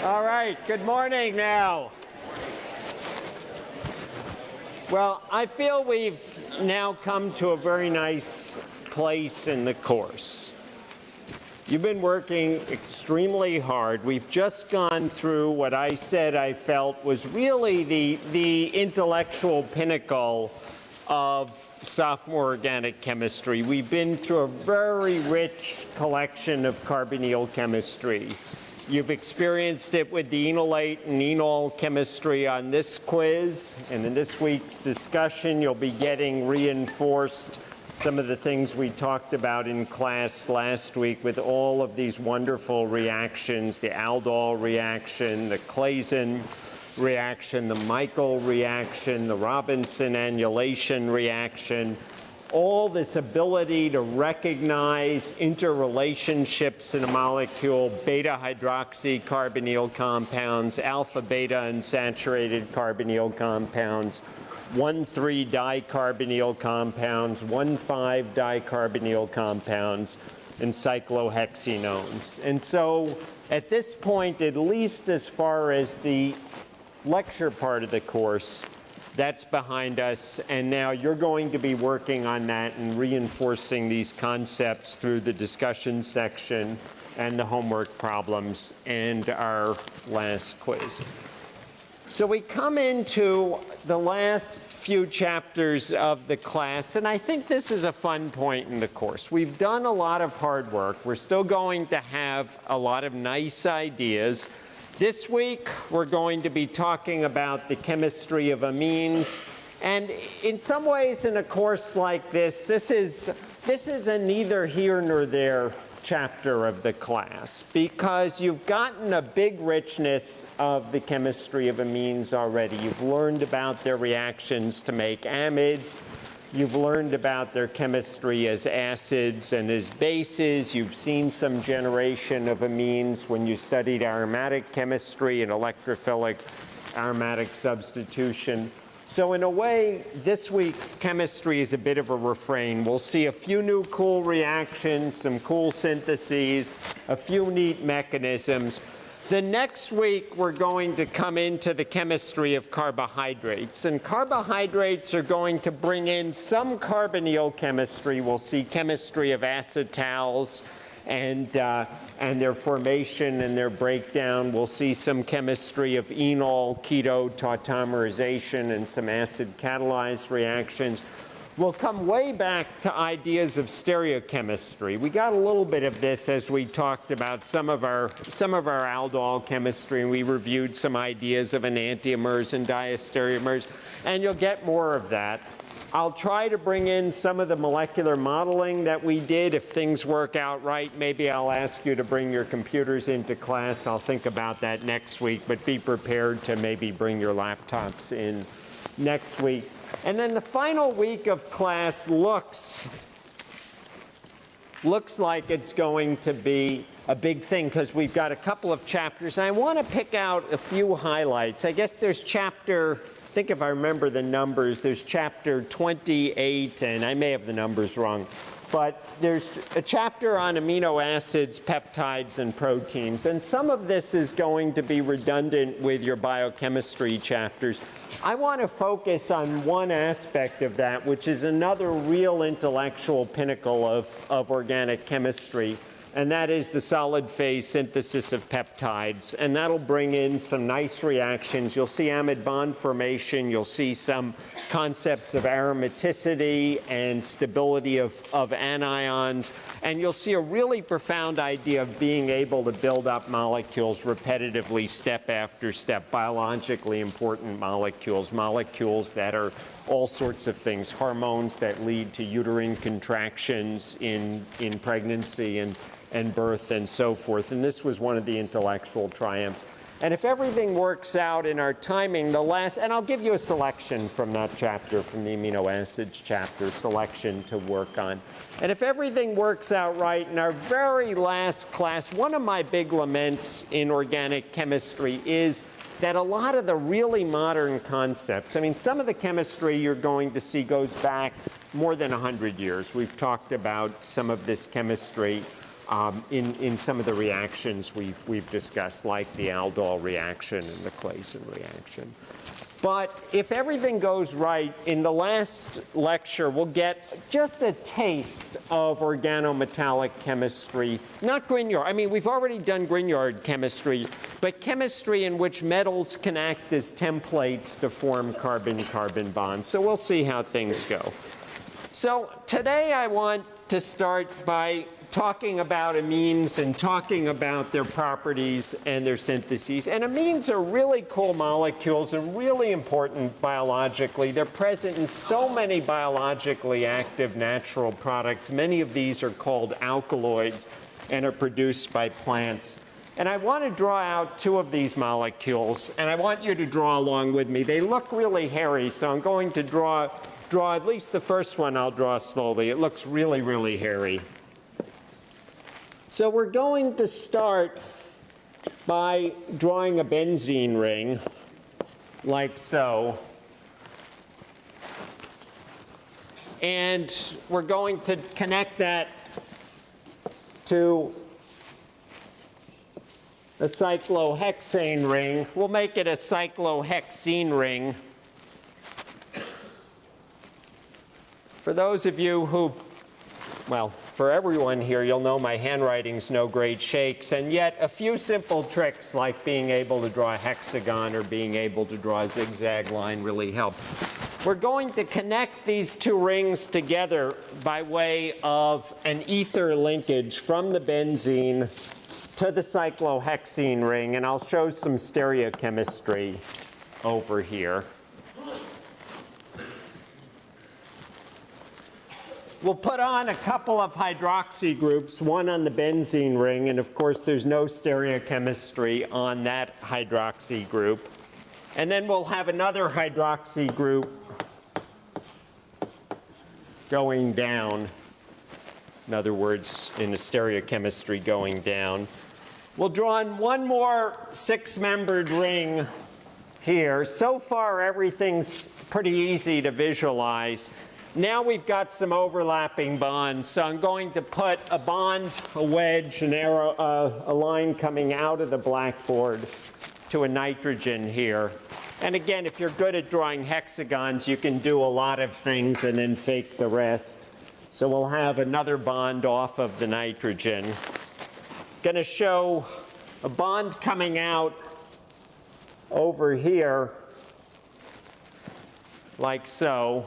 All right, good morning now. Well, I feel we've now come to a very nice place in the course. You've been working extremely hard. We've just gone through what I said I felt was really the intellectual pinnacle of sophomore organic chemistry. We've been through a very rich collection of carbonyl chemistry. You've experienced it with the enolate and enol chemistry on this quiz, and in this week's discussion, you'll be getting reinforced some of the things we talked about in class last week with all of these wonderful reactions, the aldol reaction, the Claisen reaction, the Michael reaction, the Robinson annulation reaction, all this ability to recognize interrelationships in a molecule, beta-hydroxycarbonyl compounds, alpha-beta unsaturated carbonyl compounds, 1,3-dicarbonyl compounds, 1,5-dicarbonyl compounds, and cyclohexenones. And so at this point, at least as far as the lecture part of the course, that's behind us, and now you're going to be working on that and reinforcing these concepts through the discussion section and the homework problems and our last quiz. So we come into the last few chapters of the class, and I think this is a fun point in the course. We've done a lot of hard work. We're still going to have a lot of nice ideas. This week, we're going to be talking about the chemistry of amines. And in some ways, in a course like this is a neither here nor there chapter of the class, because you've gotten a big richness of the chemistry of amines already. You've learned about their reactions to make amides. You've learned about their chemistry as acids and as bases. You've seen some generation of amines when you studied aromatic chemistry and electrophilic aromatic substitution. So in a way, this week's chemistry is a bit of a refrain. We'll see a few new cool reactions, some cool syntheses, a few neat mechanisms. The next week, we're going to come into the chemistry of carbohydrates. And carbohydrates are going to bring in some carbonyl chemistry. We'll see chemistry of acetals and their formation and their breakdown. We'll see some chemistry of enol, keto, tautomerization, and some acid-catalyzed reactions. We'll come way back to ideas of stereochemistry. We got a little bit of this as we talked about some of our aldol chemistry, and we reviewed some ideas of enantiomers and diastereomers, and you'll get more of that. I'll try to bring in some of the molecular modeling that we did. If things work out right, maybe I'll ask you to bring your computers into class. I'll think about that next week, but be prepared to maybe bring your laptops in next week. And then the final week of class looks like it's going to be a big thing because we've got a couple of chapters. And I want to pick out a few highlights. I guess there's chapter, I think if I remember the numbers, there's chapter 28, and I may have the numbers wrong. But there's a chapter on amino acids, peptides, and proteins. And some of this is going to be redundant with your biochemistry chapters. I want to focus on one aspect of that, which is another real intellectual pinnacle of organic chemistry, and that is the solid phase synthesis of peptides. And that'll bring in some nice reactions. You'll see amide bond formation. You'll see some concepts of aromaticity and stability of anions. And you'll see a really profound idea of being able to build up molecules repetitively, step after step, biologically important molecules, molecules that are all sorts of things, hormones that lead to uterine contractions in pregnancy and birth and so forth. And this was one of the intellectual triumphs. And if everything works out in our timing, and I'll give you a selection from that chapter, from the amino acids chapter, selection to work on. And if everything works out right in our very last class, one of my big laments in organic chemistry is that a lot of the really modern concepts, I mean, some of the chemistry you're going to see goes back more than 100 years. We've talked about some of this chemistry in some of the reactions we've discussed, like the aldol reaction and the Claisen reaction. But if everything goes right, in the last lecture, we'll get just a taste of organometallic chemistry. Not Grignard. I mean, we've already done Grignard chemistry, but chemistry in which metals can act as templates to form carbon-carbon bonds. So we'll see how things go. So today I want to start by talking about amines and talking about their properties and their syntheses. And amines are really cool molecules and really important biologically. They're present in so many biologically active natural products. Many of these are called alkaloids and are produced by plants. And I want to draw out two of these molecules, and I want you to draw along with me. They look really hairy, so I'm going to draw at least the first one I'll draw slowly. It looks really, really hairy. So we're going to start by drawing a benzene ring, like so. And we're going to connect that to a cyclohexane ring. We'll make it a cyclohexene ring. For those of you who, well, for everyone here, you'll know my handwriting's no great shakes, and yet a few simple tricks like being able to draw a hexagon or being able to draw a zigzag line really help. We're going to connect these two rings together by way of an ether linkage from the benzene to the cyclohexene ring, and I'll show some stereochemistry over here. We'll put on a couple of hydroxy groups, one on the benzene ring, and of course there's no stereochemistry on that hydroxy group. And then we'll have another hydroxy group going down. In other words, in a stereochemistry going down. We'll draw in one more six-membered ring here. So far, everything's pretty easy to visualize. Now we've got some overlapping bonds, so I'm going to put a bond, a wedge, an arrow, a line coming out of the blackboard to a nitrogen here. And again, if you're good at drawing hexagons, you can do a lot of things and then fake the rest. So we'll have another bond off of the nitrogen. Going to show a bond coming out over here, like so.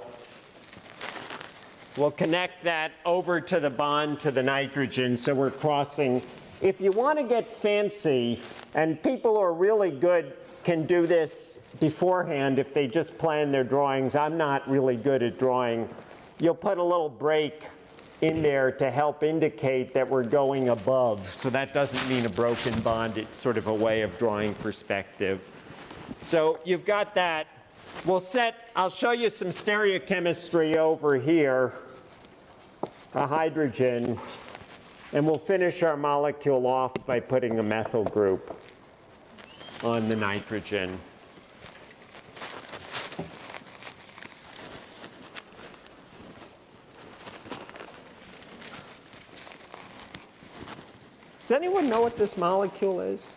We'll connect that over to the bond to the nitrogen, so we're crossing. If you want to get fancy, and people who are really good can do this beforehand if they just plan their drawings. I'm not really good at drawing. You'll put a little break in there to help indicate that we're going above. So that doesn't mean a broken bond. It's sort of a way of drawing perspective. So you've got that. I'll show you some stereochemistry over here, a hydrogen, and we'll finish our molecule off by putting a methyl group on the nitrogen. Does anyone know what this molecule is?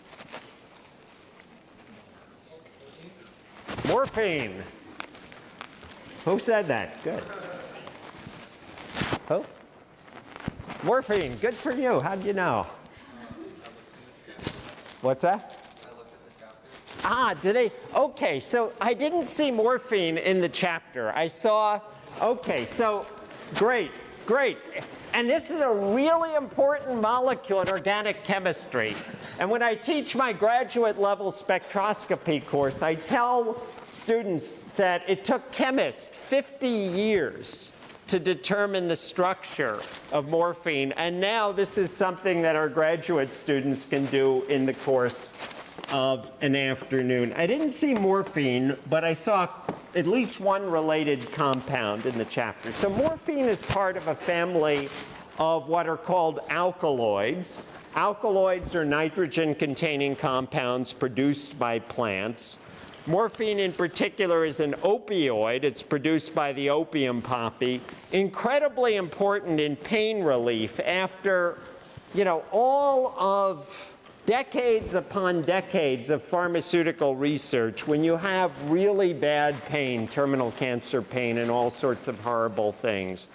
Morphine. Who said that? Good. Who? Morphine. Good for you. How'd you know? What's that? Ah, did they? Okay, so I didn't see morphine in the chapter. I saw, okay, so great, great. And this is a really important molecule in organic chemistry. And when I teach my graduate level spectroscopy course, I tell students that it took chemists 50 years to determine the structure of morphine. And now this is something that our graduate students can do in the course of an afternoon. I didn't see morphine, but I saw at least one related compound in the chapter. So morphine is part of a family of what are called alkaloids. Alkaloids are nitrogen-containing compounds produced by plants. Morphine in particular is an opioid. It's produced by the opium poppy. Incredibly important in pain relief. After you know, all of decades upon decades of pharmaceutical research, when you have really bad pain, terminal cancer pain, and all sorts of horrible things,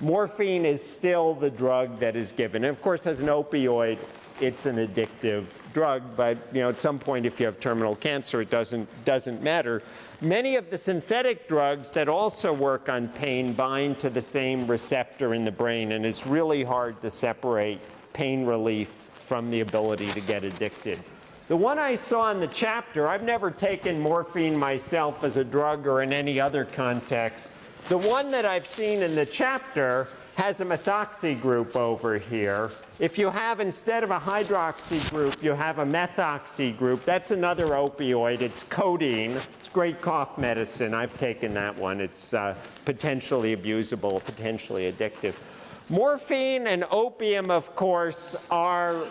morphine is still the drug that is given. And of course, as an opioid, it's an addictive drug, but you know, at some point, if you have terminal cancer, it doesn't matter. Many of the synthetic drugs that also work on pain bind to the same receptor in the brain, and it's really hard to separate pain relief from the ability to get addicted. The one I saw in the chapter, I've never taken morphine myself as a drug or in any other context. The one that I've seen in the chapter has a methoxy group over here. If you have, instead of a hydroxy group, you have a methoxy group. That's another opioid. It's codeine. It's great cough medicine. I've taken that one. It's potentially abusable, potentially addictive. Morphine and opium, of course, are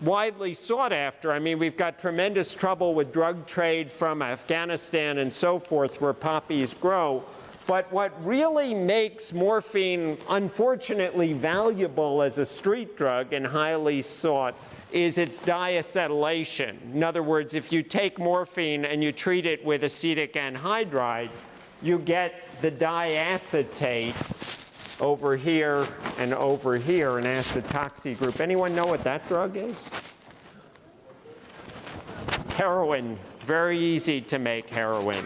widely sought after. I mean, we've got tremendous trouble with drug trade from Afghanistan and so forth, where poppies grow. But what really makes morphine, unfortunately, valuable as a street drug and highly sought is its diacetylation. In other words, if you take morphine and you treat it with acetic anhydride, you get the diacetate over here, an acetoxy group. Anyone know what that drug is? Heroin. Very easy to make heroin.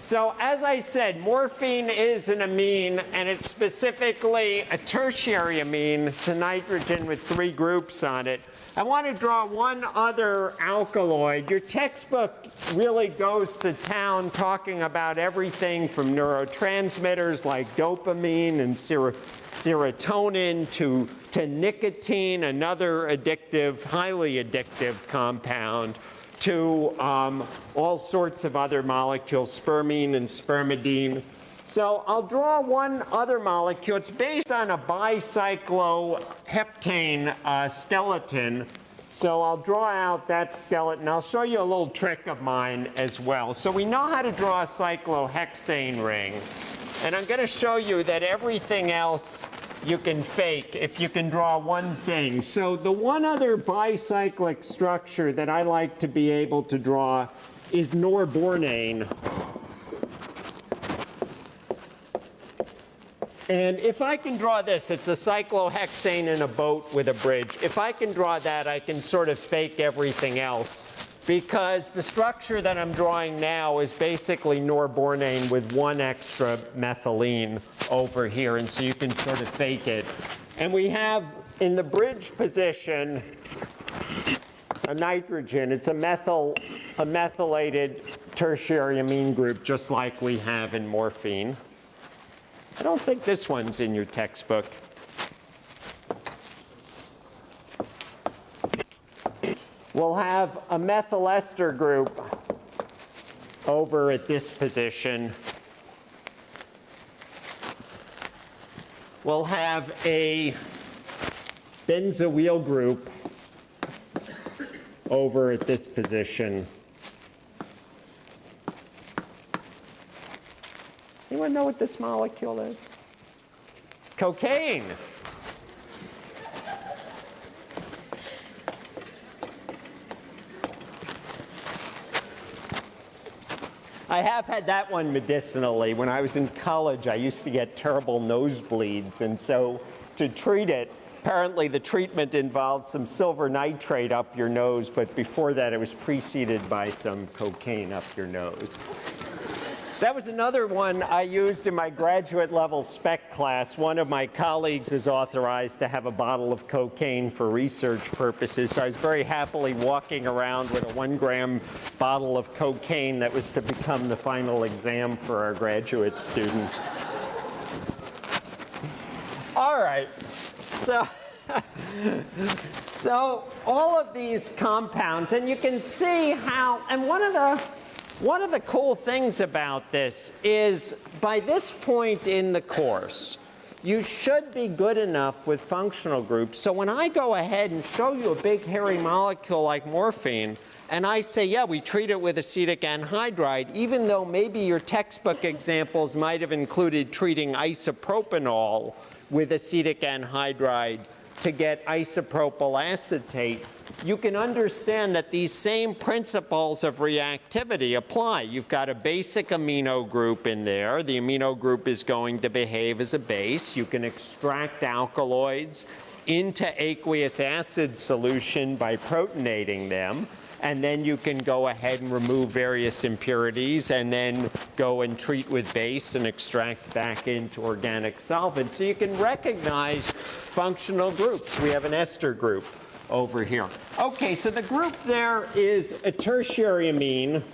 So as I said, morphine is an amine, and it's specifically a tertiary amine. It's a nitrogen with 3 groups on it. I want to draw one other alkaloid. Your textbook really goes to town talking about everything from neurotransmitters like dopamine and serotonin to nicotine, another addictive, highly addictive compound, to all sorts of other molecules, spermine and spermidine. So I'll draw one other molecule. It's based on a bicycloheptane skeleton. So I'll draw out that skeleton. I'll show you a little trick of mine as well. So we know how to draw a cyclohexane ring. And I'm going to show you that everything else you can fake if you can draw one thing. So the one other bicyclic structure that I like to be able to draw is norbornane. And if I can draw this, it's a cyclohexane in a boat with a bridge. If I can draw that, I can sort of fake everything else, because the structure that I'm drawing now is basically norbornane with 1 extra methylene over here, and so you can sort of fake it. And we have, in the bridge position, a nitrogen. It's a methylated tertiary amine group, just like we have in morphine. I don't think this one's in your textbook. We'll have a methyl ester group over at this position. We'll have a benzoyl group over at this position. Anyone know what this molecule is? Cocaine. I have had that one medicinally. When I was in college, I used to get terrible nosebleeds, and so to treat it, apparently the treatment involved some silver nitrate up your nose, but before that it was preceded by some cocaine up your nose. That was another one I used in my graduate level spec class. One of my colleagues is authorized to have a bottle of cocaine for research purposes, so I was very happily walking around with a 1-gram bottle of cocaine that was to become the final exam for our graduate students. All right, so all of these compounds, and you can see how, and one of the cool things about this is, by this point in the course, you should be good enough with functional groups. So when I go ahead and show you a big hairy molecule like morphine, and I say, yeah, we treat it with acetic anhydride, even though maybe your textbook examples might have included treating isopropanol with acetic anhydride, to get isopropyl acetate, you can understand that these same principles of reactivity apply. You've got a basic amino group in there. The amino group is going to behave as a base. You can extract alkaloids into aqueous acid solution by protonating them. And then you can go ahead and remove various impurities and then go and treat with base and extract back into organic solvents. So you can recognize functional groups. We have an ester group over here. Okay, so the group there is a tertiary amine.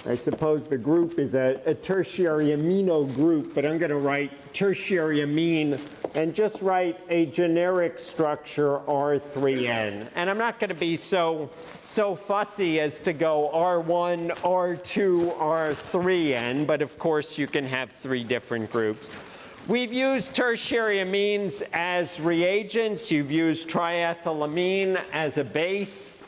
I suppose the group is a tertiary amino group, but I'm going to write tertiary amine and just write a generic structure R3N. And I'm not going to be so fussy as to go R1, R2, R3N, but of course you can have 3 different groups. We've used tertiary amines as reagents. You've used triethylamine as a base.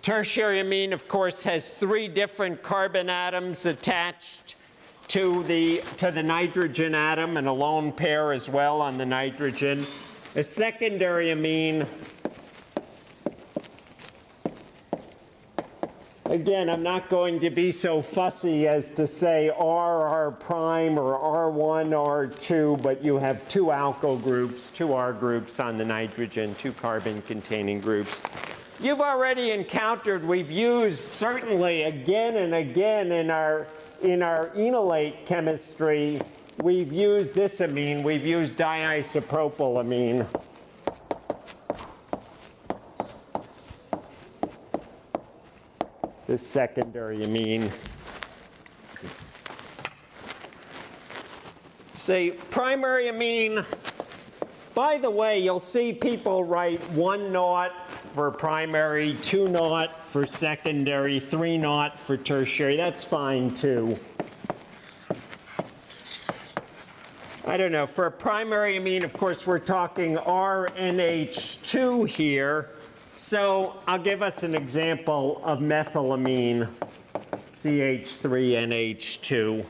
Tertiary amine, of course, has 3 different carbon atoms attached to the nitrogen atom and a lone pair as well on the nitrogen. A secondary amine, again, I'm not going to be so fussy as to say R prime or R1, R2, but you have 2 alkyl groups, 2 R groups on the nitrogen, 2 carbon-containing groups. You've already encountered, we've used certainly again and again in our enolate chemistry, we've used this amine, we've used diisopropylamine. This secondary amine. Say primary amine. By the way, you'll see people write 1 naught for primary, 2 naught for secondary, 3 naught for tertiary. That's fine too. I don't know. For a primary amine, of course, we're talking RNH2 here. So I'll give us an example of methylamine, CH3NH2.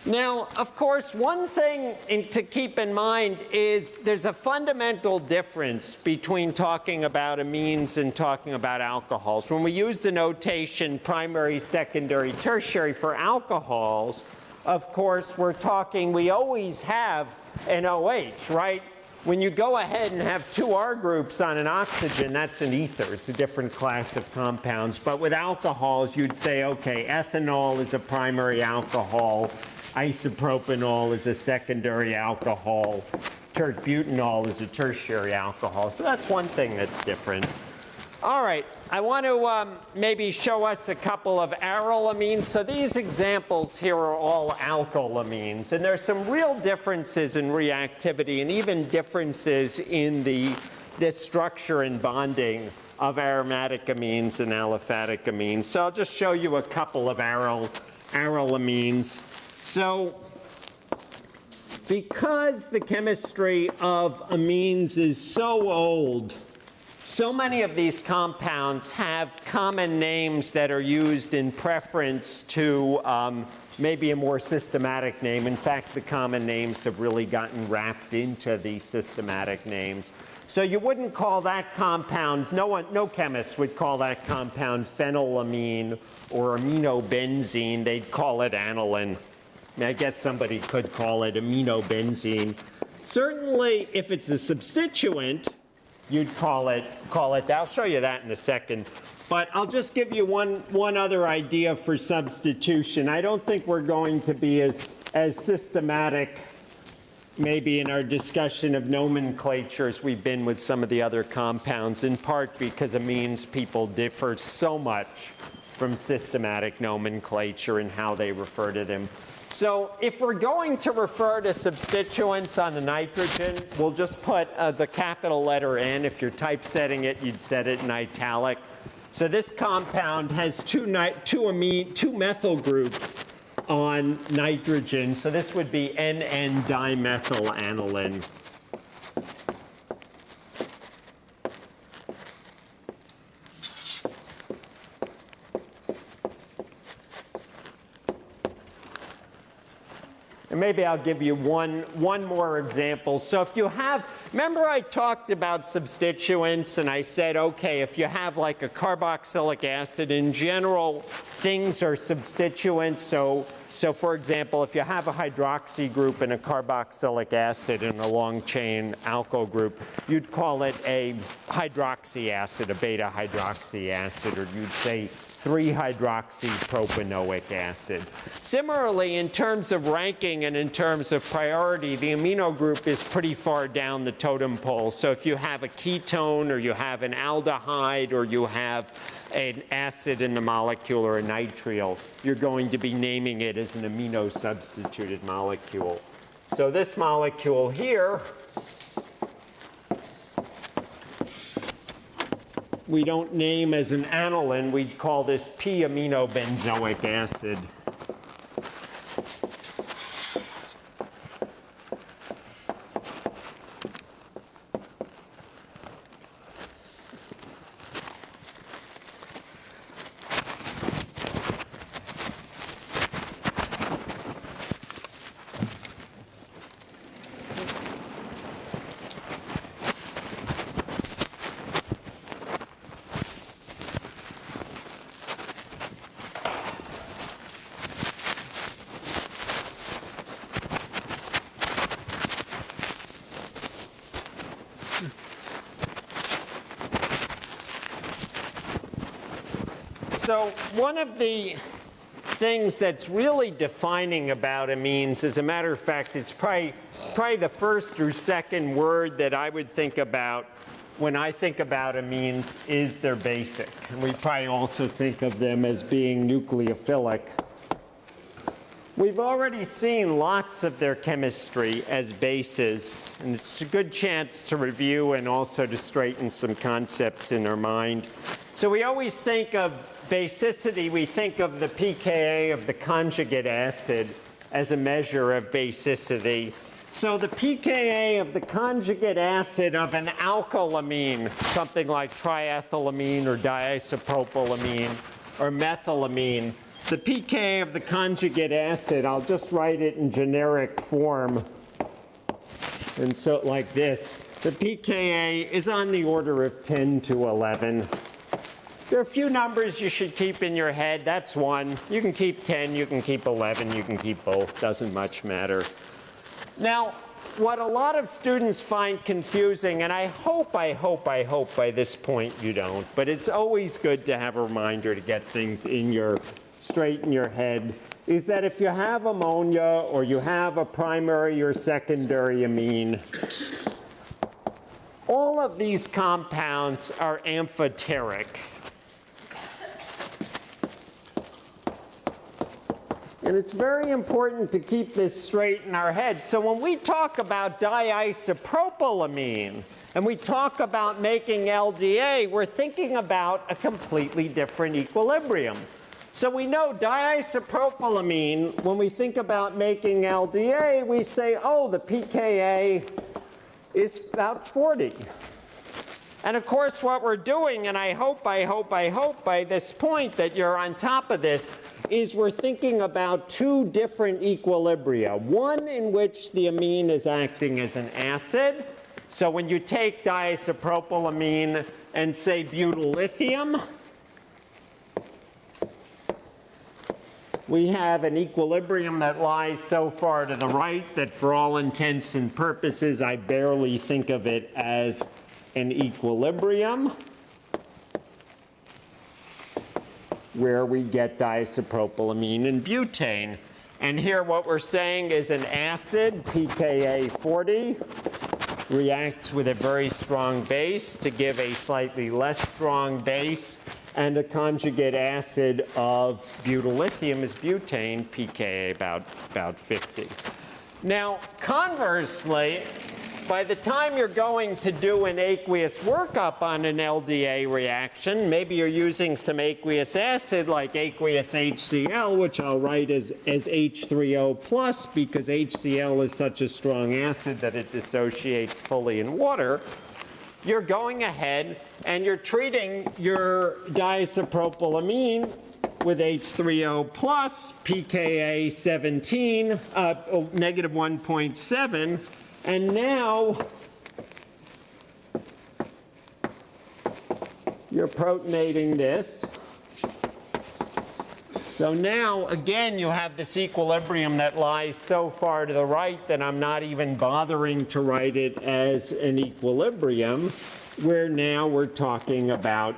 Now, of course, one thing to keep in mind is there's a fundamental difference between talking about amines and talking about alcohols. When we use the notation primary, secondary, tertiary for alcohols, of course, we always have an OH, right? When you go ahead and have 2 R groups on an oxygen, that's an ether. It's a different class of compounds. But with alcohols, you'd say, okay, ethanol is a primary alcohol. Isopropanol is a secondary alcohol. Tert-butanol is a tertiary alcohol. So that's one thing that's different. All right, I want to maybe show us a couple of aryl amines. So these examples here are all alkylamines. And there's some real differences in reactivity and even differences in the structure and bonding of aromatic amines and aliphatic amines. So I'll just show you a couple of aryl amines. So because the chemistry of amines is so old, so many of these compounds have common names that are used in preference to maybe a more systematic name. In fact, the common names have really gotten wrapped into the systematic names. So you wouldn't call that compound, no chemist would call that compound phenylamine or aminobenzene. They'd call it aniline. I guess somebody could call it aminobenzene. Certainly, if it's a substituent, you'd call it that. I'll show you that in a second. But I'll just give you one other idea for substitution. I don't think we're going to be as systematic maybe in our discussion of nomenclature as we've been with some of the other compounds, in part because amines people differ so much from systematic nomenclature and how they refer to them. So if we're going to refer to substituents on the nitrogen, we'll just put the capital letter N. If you're typesetting it, you'd set it in italic. So this compound has two methyl groups on nitrogen. So this would be NN-dimethyl-aniline. And maybe I'll give you one more example. So if you have, remember I talked about substituents and I said, okay, if you have like a carboxylic acid, in general, things are substituents. So for example, if you have a hydroxy group and a carboxylic acid and a long chain alkyl group, you'd call it a hydroxy acid, a beta hydroxy acid, or you'd say 3-hydroxypropanoic acid. Similarly, in terms of ranking and in terms of priority, the amino group is pretty far down the totem pole. So if you have a ketone or you have an aldehyde or you have an acid in the molecule or a nitril, you're going to be naming it as an amino substituted molecule. So this molecule here, we don't name as an aniline, we'd call this p-aminobenzoic acid. So one of the things that's really defining about amines, as a matter of fact, it's probably the first or second word that I would think about when I think about amines, is they're basic. And we probably also think of them as being nucleophilic. We've already seen lots of their chemistry as bases, and it's a good chance to review and also to straighten some concepts in our mind. So we always think of basicity, we think of the pKa of the conjugate acid as a measure of basicity. So the pKa of the conjugate acid of an alkylamine, something like triethylamine or diisopropylamine or methylamine, the pKa of the conjugate acid, I'll just write it in generic form. And so like this, the pKa is on the order of 10 to 11. There are a few numbers you should keep in your head. That's one. You can keep 10, you can keep 11, you can keep both. Doesn't much matter. Now, what a lot of students find confusing, and I hope by this point you don't, but it's always good to have a reminder to get things straight in your head, is that if you have ammonia or you have a primary or secondary amine, all of these compounds are amphoteric. And it's very important to keep this straight in our head. So when we talk about diisopropylamine and we talk about making LDA, we're thinking about a completely different equilibrium. So we know diisopropylamine, when we think about making LDA, we say, oh, the pKa is about 40. And of course, what we're doing, and I hope by this point that you're on top of this, is we're thinking about two different equilibria. One in which the amine is acting as an acid. So when you take diisopropylamine and say butyllithium, we have an equilibrium that lies so far to the right that for all intents and purposes, I barely think of it as an equilibrium, where we get diisopropylamine and butane. And here what we're saying is an acid, pKa 40, reacts with a very strong base to give a slightly less strong base, and a conjugate acid of butyllithium is butane, pKa about 50. Now, conversely, by the time you're going to do an aqueous workup on an LDA reaction, maybe you're using some aqueous acid like aqueous HCl, which I'll write as H3O plus because HCl is such a strong acid that it dissociates fully in water. You're going ahead and you're treating your diisopropylamine with H3O plus, pKa 17, negative 1.7, and now you're protonating this. So now, again, you have this equilibrium that lies so far to the right that I'm not even bothering to write it as an equilibrium, where now we're talking about,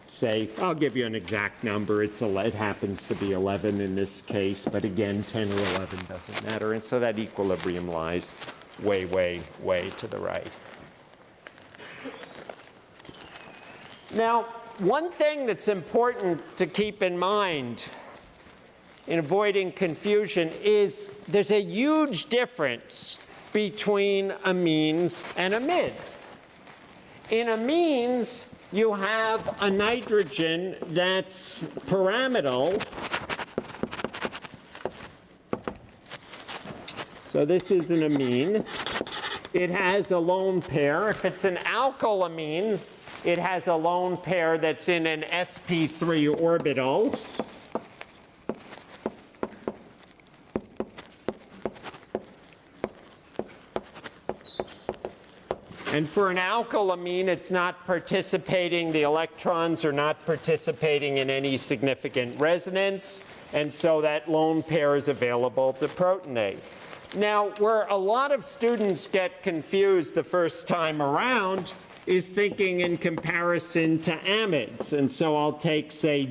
say, I'll give you an exact number. It happens to be 11 in this case, but again, 10 or 11 doesn't matter. And so that equilibrium lies way, way, way to the right. Now, one thing that's important to keep in mind in avoiding confusion is there's a huge difference between amines and amides. In amines, you have a nitrogen that's pyramidal. So this is an amine. It has a lone pair. If it's an alkylamine, it has a lone pair that's in an sp3 orbital. And for an alkylamine, it's not participating, the electrons are not participating in any significant resonance, and so that lone pair is available to protonate. Now, where a lot of students get confused the first time around is thinking in comparison to amides. And so I'll take, say,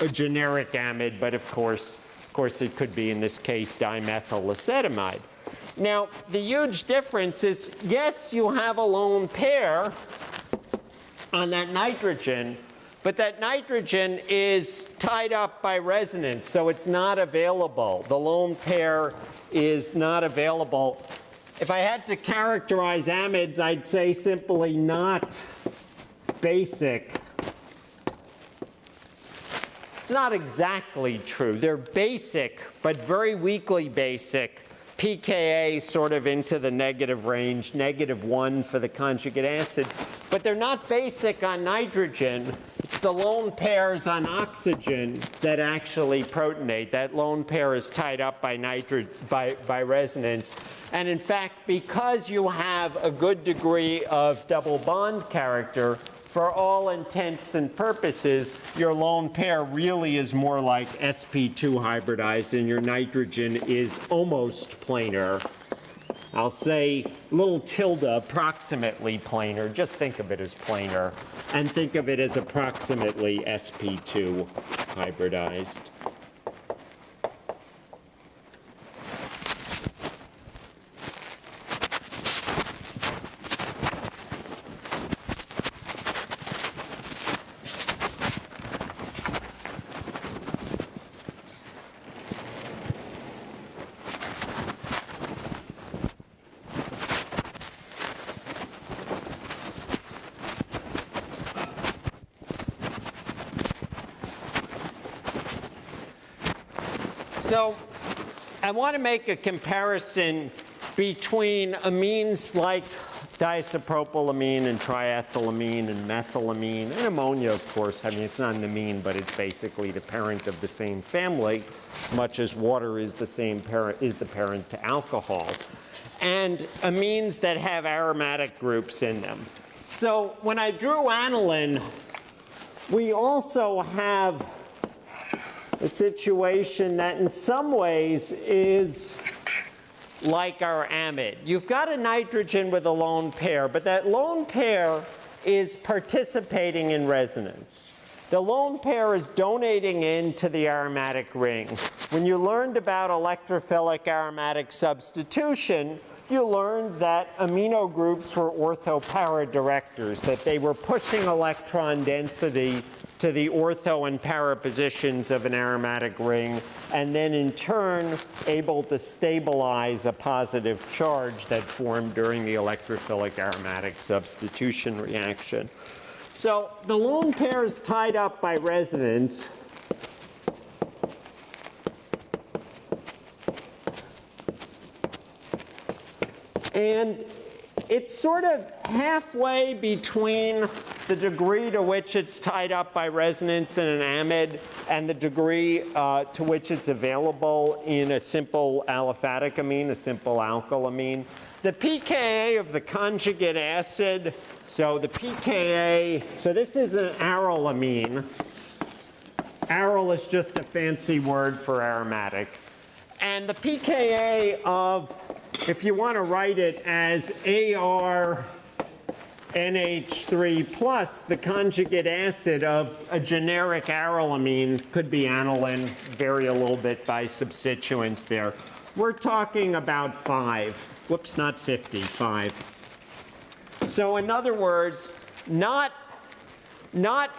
a generic amide, but of course it could be, in this case, dimethylacetamide. Now, the huge difference is, yes, you have a lone pair on that nitrogen, but that nitrogen is tied up by resonance, so it's not available. The lone pair is not available. If I had to characterize amides, I'd say simply not basic. It's not exactly true. They're basic, but very weakly basic. pKa sort of into the negative range, -1 for the conjugate acid. But they're not basic on nitrogen. It's the lone pairs on oxygen that actually protonate. That lone pair is tied up by resonance. And in fact, because you have a good degree of double bond character, for all intents and purposes, your lone pair really is more like sp2 hybridized, and your nitrogen is almost planar. I'll say little tilde, approximately planar. Just think of it as planar, and think of it as approximately sp2 hybridized. So I want to make a comparison between amines like diisopropylamine and triethylamine and methylamine and ammonia, of course. I mean, it's not an amine, but it's basically the parent of the same family, much as water is the parent to alcohol. And amines that have aromatic groups in them. So when I drew aniline, we also have a situation that in some ways is like our amide. You've got a nitrogen with a lone pair, but that lone pair is participating in resonance. The lone pair is donating into the aromatic ring. When you learned about electrophilic aromatic substitution, you learned that amino groups were orthopara directors, that they were pushing electron density to the ortho and para positions of an aromatic ring, and then in turn able to stabilize a positive charge that formed during the electrophilic aromatic substitution reaction. So the lone pair is tied up by resonance. And it's sort of halfway between the degree to which it's tied up by resonance in an amide and the degree to which it's available in a simple aliphatic amine, a simple alkylamine. The pKa of the conjugate acid, so the pKa, so this is an arylamine. Aryl is just a fancy word for aromatic. And the pKa of, if you want to write it as ArNH3 plus, the conjugate acid of a generic arylamine, could be aniline, vary a little bit by substituents there. We're talking about 5. Whoops, not 50, 5. So in other words, not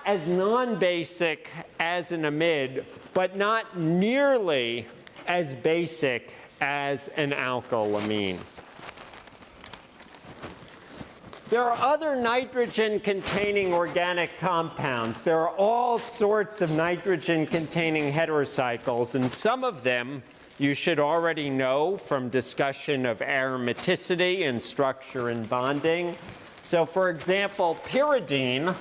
as non-basic as an amide, but not nearly as basic as an alkylamine. There are other nitrogen-containing organic compounds. There are all sorts of nitrogen-containing heterocycles, and some of them you should already know from discussion of aromaticity and structure and bonding. So for example, pyridine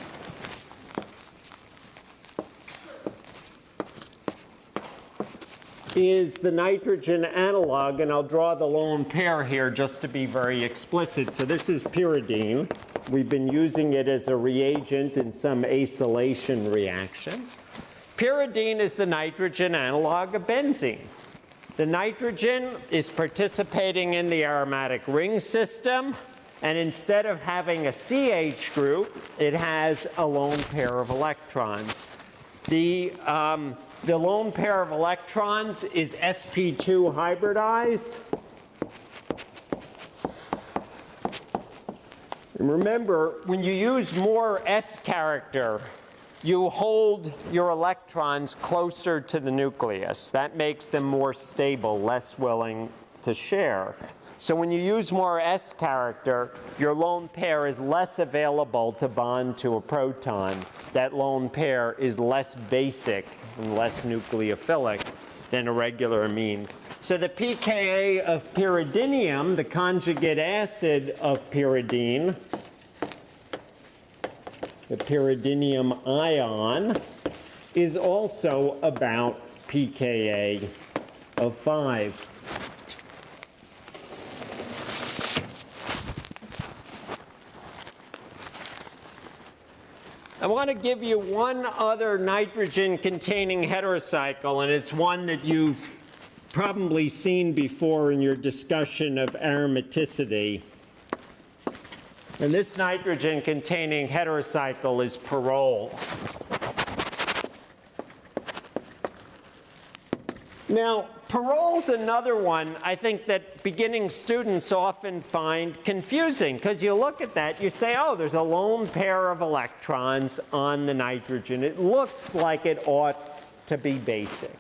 is the nitrogen analog, and I'll draw the lone pair here just to be very explicit. So this is pyridine. We've been using it as a reagent in some acylation reactions. Pyridine is the nitrogen analog of benzene. The nitrogen is participating in the aromatic ring system, and instead of having a CH group, it has a lone pair of electrons. The lone pair of electrons is sp2 hybridized. And remember, when you use more S character, you hold your electrons closer to the nucleus. That makes them more stable, less willing to share. So when you use more S character, your lone pair is less available to bond to a proton. That lone pair is less basic and less nucleophilic than a regular amine. So the pKa of pyridinium, the conjugate acid of pyridine, the pyridinium ion, is also about pKa of 5. I want to give you one other nitrogen-containing heterocycle, and it's one that you've probably seen before in your discussion of aromaticity. And this nitrogen-containing heterocycle is pyrrole. Now, pyrrole's another one I think that beginning students often find confusing, because you look at that, you say, oh, there's a lone pair of electrons on the nitrogen. It looks like it ought to be basic.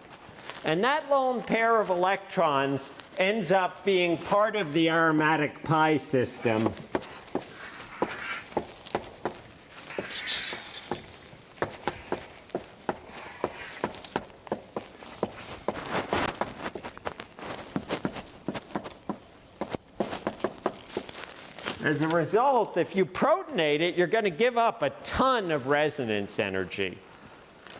And that lone pair of electrons ends up being part of the aromatic pi system. As a result, if you protonate it, you're going to give up a ton of resonance energy.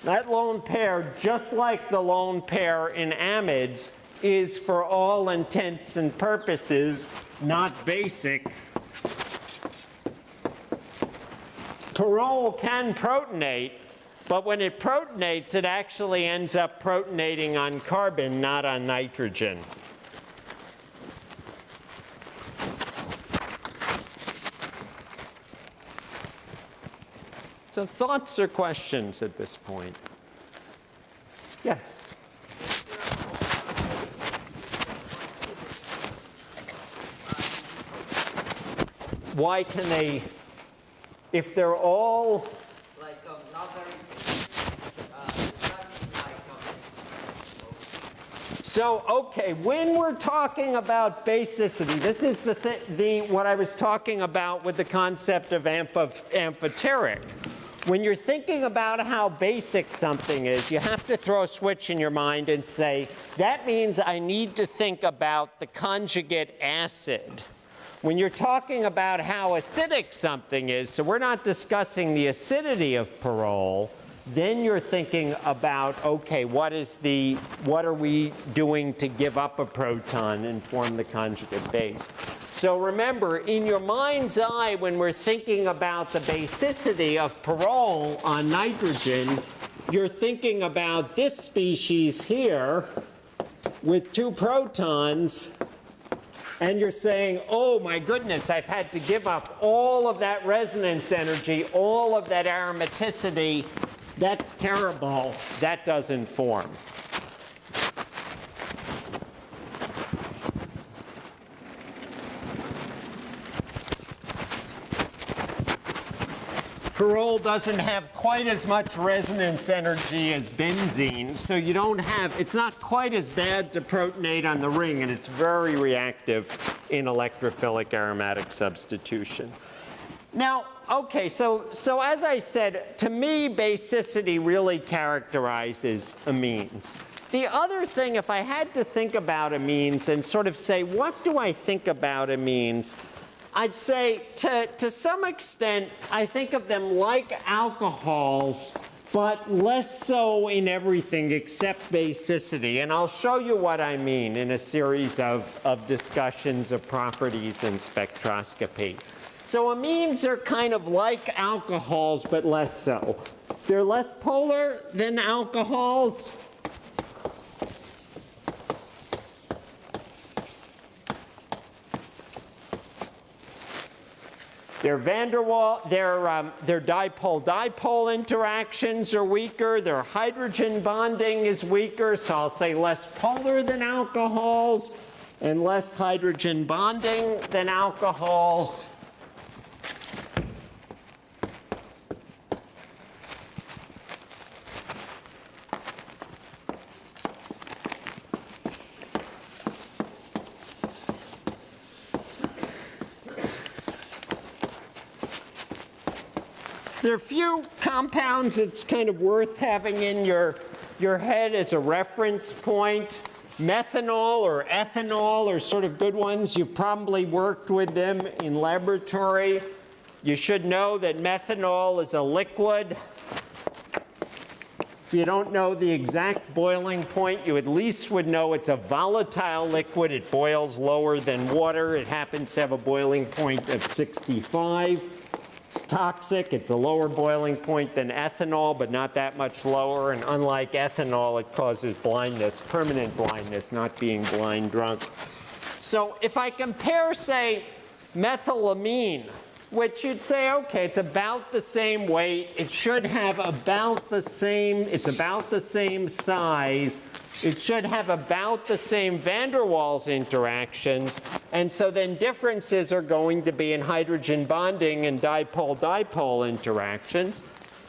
That lone pair, just like the lone pair in amides, is for all intents and purposes not basic. Pyrrole can protonate, but when it protonates, it actually ends up protonating on carbon, not on nitrogen. So thoughts or questions at this point? Yes? Why can they, if they're all like not very So, okay, when we're talking about basicity, this is what I was talking about with the concept of amphoteric. When you're thinking about how basic something is, you have to throw a switch in your mind and say, that means I need to think about the conjugate acid. When you're talking about how acidic something is, so we're not discussing the acidity of parole, then you're thinking about, okay, what are we doing to give up a proton and form the conjugate base? So remember, in your mind's eye, when we're thinking about the basicity of parole on nitrogen, you're thinking about this species here with 2 protons, and you're saying, oh my goodness, I've had to give up all of that resonance energy, all of that aromaticity. That's terrible. That doesn't form. Parole doesn't have quite as much resonance energy as benzene, so you don't have, it's not quite as bad to protonate on the ring, and it's very reactive in electrophilic aromatic substitution. Now, okay, so as I said, to me, basicity really characterizes amines. The other thing, if I had to think about amines and sort of say, what do I think about amines? I'd say, to some extent, I think of them like alcohols, but less so in everything except basicity. And I'll show you what I mean in a series of discussions of properties in spectroscopy. So amines are kind of like alcohols, but less so. They're less polar than alcohols. Their dipole-dipole interactions are weaker. Their hydrogen bonding is weaker. So I'll say less polar than alcohols and less hydrogen bonding than alcohols. There are a few compounds it's kind of worth having in your head as a reference point. Methanol or ethanol are sort of good ones. You've probably worked with them in laboratory. You should know that methanol is a liquid. If you don't know the exact boiling point, you at least would know it's a volatile liquid. It boils lower than water. It happens to have a boiling point of 65. It's toxic. It's a lower boiling point than ethanol, but not that much lower. And unlike ethanol, it causes blindness, permanent blindness, not being blind drunk. So if I compare, say, methylamine, which you'd say, okay, it's about the same weight. It should have about the same, it's about the same size. It should have about the same van der Waals interactions. And so then differences are going to be in hydrogen bonding and dipole-dipole interactions.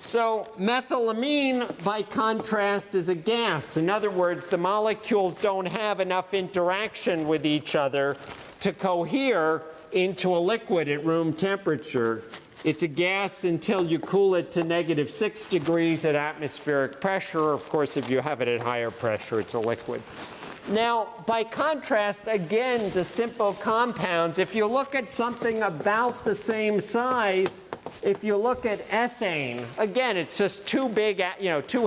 So methylamine, by contrast, is a gas. In other words, the molecules don't have enough interaction with each other to cohere into a liquid at room temperature. It's a gas until you cool it to -6 degrees at atmospheric pressure. Of course, if you have it at higher pressure, it's a liquid. Now, by contrast, again, to simple compounds, if you look at something about the same size, if you look at ethane, again, it's just two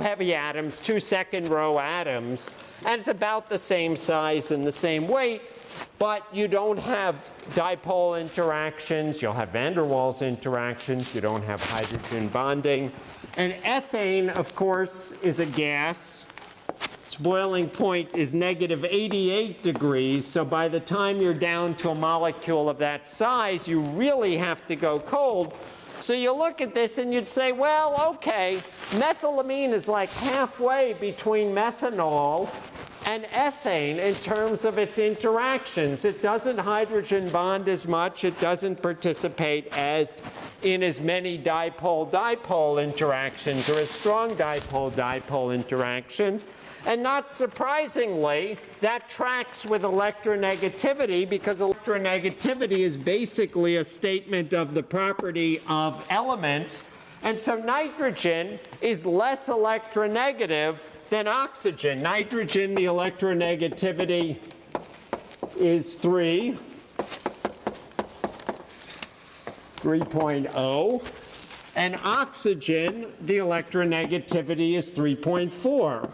heavy atoms, 2 second-row atoms, and it's about the same size and the same weight. But you don't have dipole interactions. You'll have van der Waals interactions. You don't have hydrogen bonding. And ethane, of course, is a gas. Its boiling point is -88 degrees. So by the time you're down to a molecule of that size, you really have to go cold. So you look at this and you'd say, well, okay, methylamine is like halfway between methanol and ethane in terms of its interactions. It doesn't hydrogen bond as much. It doesn't participate in as many dipole-dipole interactions or as strong dipole-dipole interactions. And not surprisingly, that tracks with electronegativity, because electronegativity is basically a statement of the property of elements. And so nitrogen is less electronegative than oxygen. Nitrogen, the electronegativity is 3.0. And oxygen, the electronegativity is 3.4.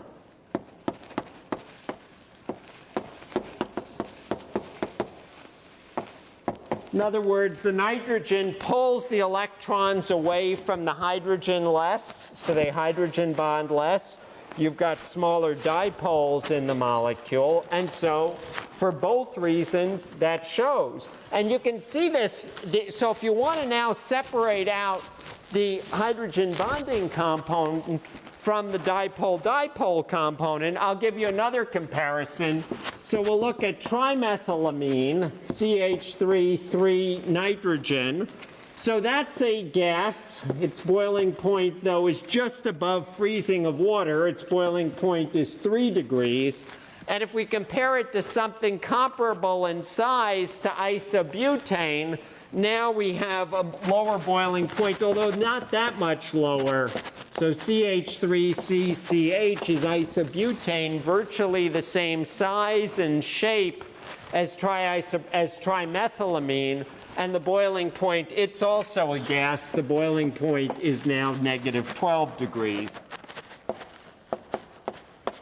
In other words, the nitrogen pulls the electrons away from the hydrogen less, so they hydrogen bond less. You've got smaller dipoles in the molecule, and so for both reasons that shows. And you can see this, so if you want to now separate out the hydrogen bonding component from the dipole-dipole component, I'll give you another comparison. So we'll look at trimethylamine, CH3 nitrogen. So that's a gas. Its boiling point, though, is just above freezing of water. Its boiling point is 3 degrees. And if we compare it to something comparable in size to isobutane, now we have a lower boiling point, although not that much lower. So CH3CCH is isobutane, virtually the same size and shape as trimethylamine. And the boiling point, it's also a gas. The boiling point is now negative 12 degrees.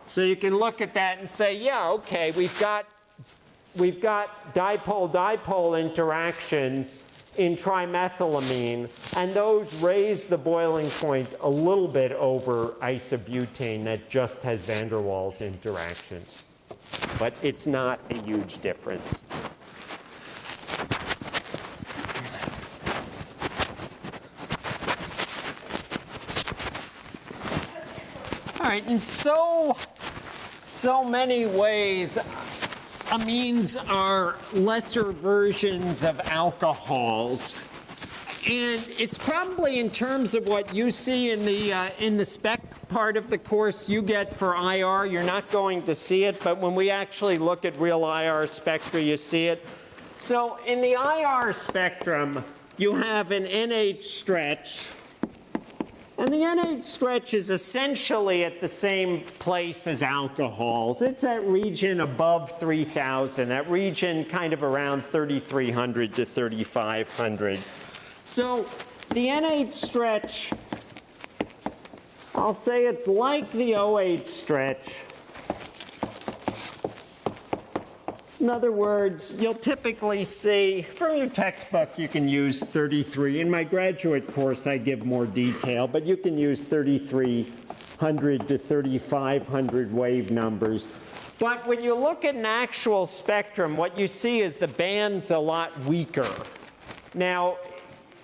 So you can look at that and say, yeah, okay, we've got dipole-dipole interactions in trimethylamine, and those raise the boiling point a little bit over isobutane that just has van der Waals interactions. But it's not a huge difference. All right, in so many ways, amines are lesser versions of alcohols. And it's probably in terms of what you see in the spec part of the course you get for IR, you're not going to see it, but when we actually look at real IR spectra, you see it. So in the IR spectrum, you have an NH stretch. And the NH stretch is essentially at the same place as alcohols. It's that region above 3,000, that region kind of around 3,300 to 3,500. So the NH stretch, I'll say it's like the OH stretch. In other words, you'll typically see, from your textbook, you can use 33. In my graduate course, I give more detail, but you can use 3,300 to 3,500 wave numbers. But when you look at an actual spectrum, what you see is the band's a lot weaker. Now,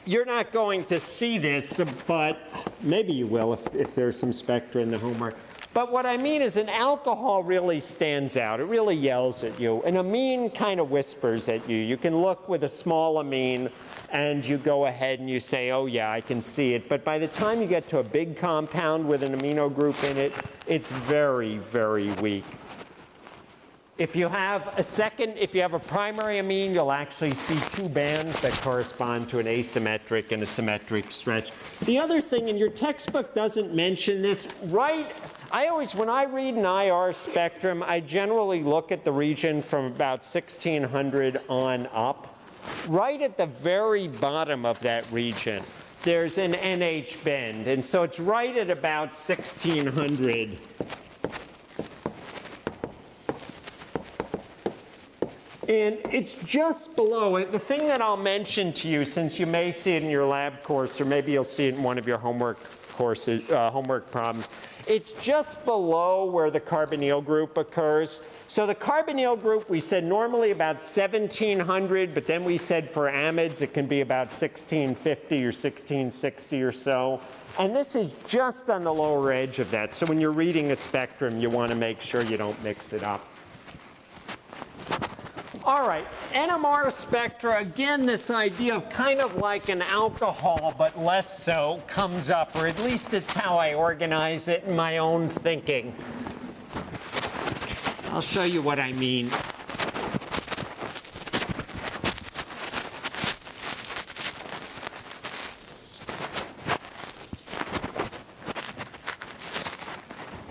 you're not going to see this, but maybe you will if there's some spectra in the homework. But what I mean is an alcohol really stands out. It really yells at you. An amine kind of whispers at you. You can look with a small amine and you go ahead and you say, oh yeah, I can see it. But by the time you get to a big compound with an amino group in it, it's very, very weak. If you have a primary amine, you'll actually see two bands that correspond to an asymmetric and a symmetric stretch. The other thing, and your textbook doesn't mention this, when I read an IR spectrum, I generally look at the region from about 1600 on up. Right at the very bottom of that region, there's an NH bend. And so it's right at about 1600. And it's just below it. The thing that I'll mention to you, since you may see it in your lab course, or maybe you'll see it in one of your homework courses, homework problems, it's just below where the carbonyl group occurs. So the carbonyl group, we said normally about 1700, but then we said for amides it can be about 1650 or 1660 or so. And this is just on the lower edge of that. So when you're reading a spectrum, you want to make sure you don't mix it up. All right, NMR spectra, again, this idea of kind of like an alcohol, but less so, comes up, or at least it's how I organize it in my own thinking. I'll show you what I mean.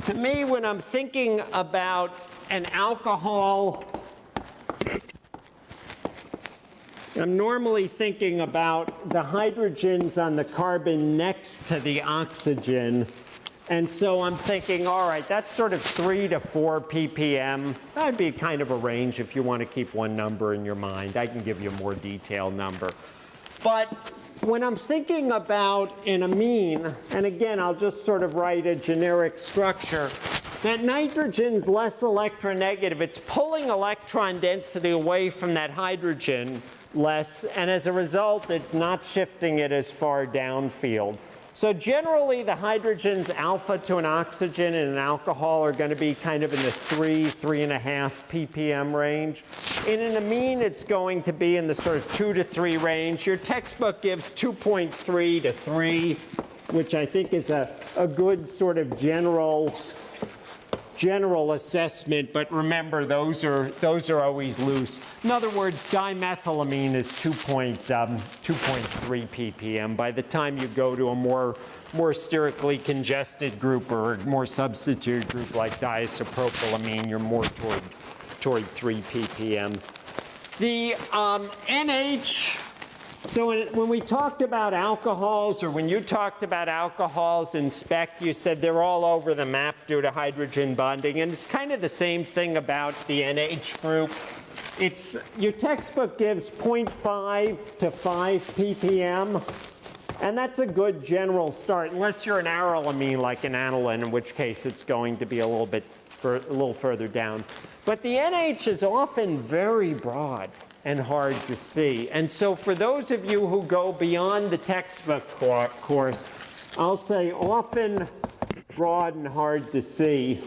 To me, when I'm thinking about an alcohol, I'm normally thinking about the hydrogens on the carbon next to the oxygen. And so I'm thinking, all right, that's sort of 3 to 4 ppm. That'd be kind of a range if you want to keep one number in your mind. I can give you a more detailed number. But when I'm thinking about an amine, and again, I'll just sort of write a generic structure, that nitrogen's less electronegative. It's pulling electron density away from that hydrogen less, and as a result, it's not shifting it as far downfield. So generally, the hydrogens alpha to an oxygen in an alcohol are going to be kind of in the 3.5 ppm range. In an amine, it's going to be in the sort of 2 to 3 range. Your textbook gives 2.3 to 3, which I think is a good sort of general assessment, but remember, those are always loose. In other words, dimethylamine is 2.3 ppm. By the time you go to a more sterically congested group or a more substituted group like diisopropylamine, you're more toward 3 ppm. The NH, so when we talked about alcohols, or when you talked about alcohols in spec, you said they're all over the map due to hydrogen bonding. And it's kind of the same thing about the NH group. Your textbook gives 0.5 to 5 ppm. And that's a good general start, unless you're an arylamine like an aniline, in which case it's going to be a little further down. But the NH is often very broad and hard to see. And so for those of you who go beyond the textbook course, I'll say often broad and hard to see.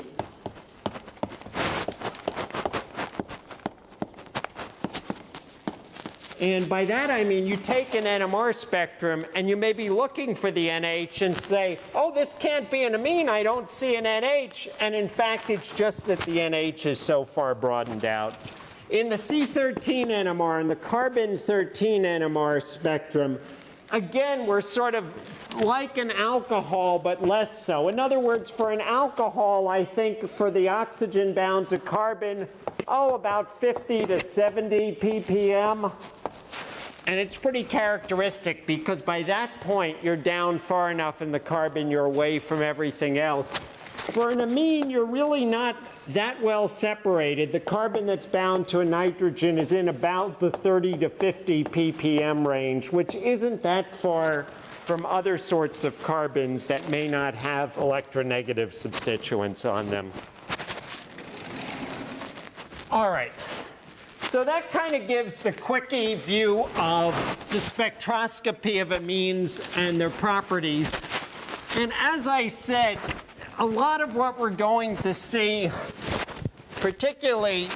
And by that I mean you take an NMR spectrum and you may be looking for the NH and say, oh, this can't be an amine, I don't see an NH. And in fact, it's just that the NH is so far broadened out. In the C13 NMR and the carbon 13 NMR spectrum, again, we're sort of like an alcohol, but less so. In other words, for an alcohol, I think for the oxygen bound to carbon, about 50 to 70 ppm. And it's pretty characteristic because by that point, you're down far enough in the carbon, you're away from everything else. For an amine, you're really not that well separated. The carbon that's bound to a nitrogen is in about the 30 to 50 ppm range, which isn't that far from other sorts of carbons that may not have electronegative substituents on them. All right. So that kind of gives the quickie view of the spectroscopy of amines and their properties. And as I said, a lot of what we're going to see, particularly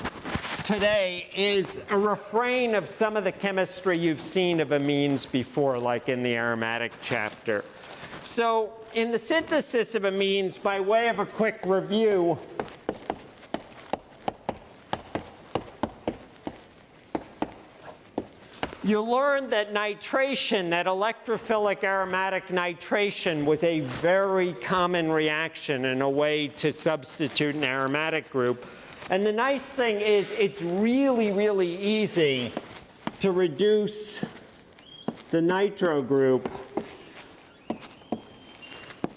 today, is a refrain of some of the chemistry you've seen of amines before, like in the aromatic chapter. So in the synthesis of amines, by way of a quick review, you learned that nitration, that electrophilic aromatic nitration, was a very common reaction and a way to substitute an aromatic group. And the nice thing is it's really, really easy to reduce the nitro group.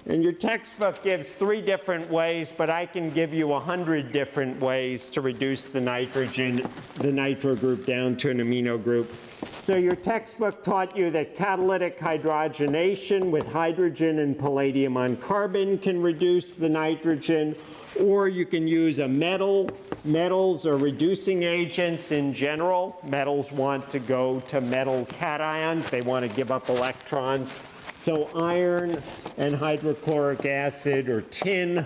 And your textbook gives 3 different ways, but I can give you 100 different ways to reduce the nitro group down to an amino group. So your textbook taught you that catalytic hydrogenation with hydrogen and palladium on carbon can reduce the nitrogen, or you can use a metal. Metals are reducing agents in general. Metals want to go to metal cations. They want to give up electrons. So iron and hydrochloric acid, or tin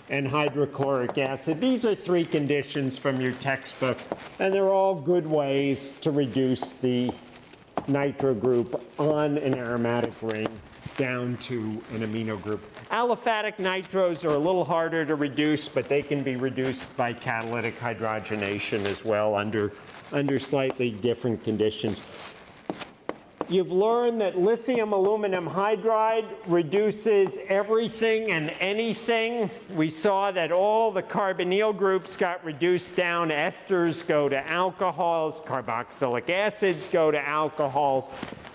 and hydrochloric acid. These are 3 conditions from your textbook, and they're all good ways to reduce the nitro group on an aromatic ring. down to an amino group. Aliphatic nitros are a little harder to reduce, but they can be reduced by catalytic hydrogenation as well under slightly different conditions. You've learned that lithium aluminum hydride reduces everything and anything. We saw that all the carbonyl groups got reduced down. Esters go to alcohols. Carboxylic acids go to alcohols.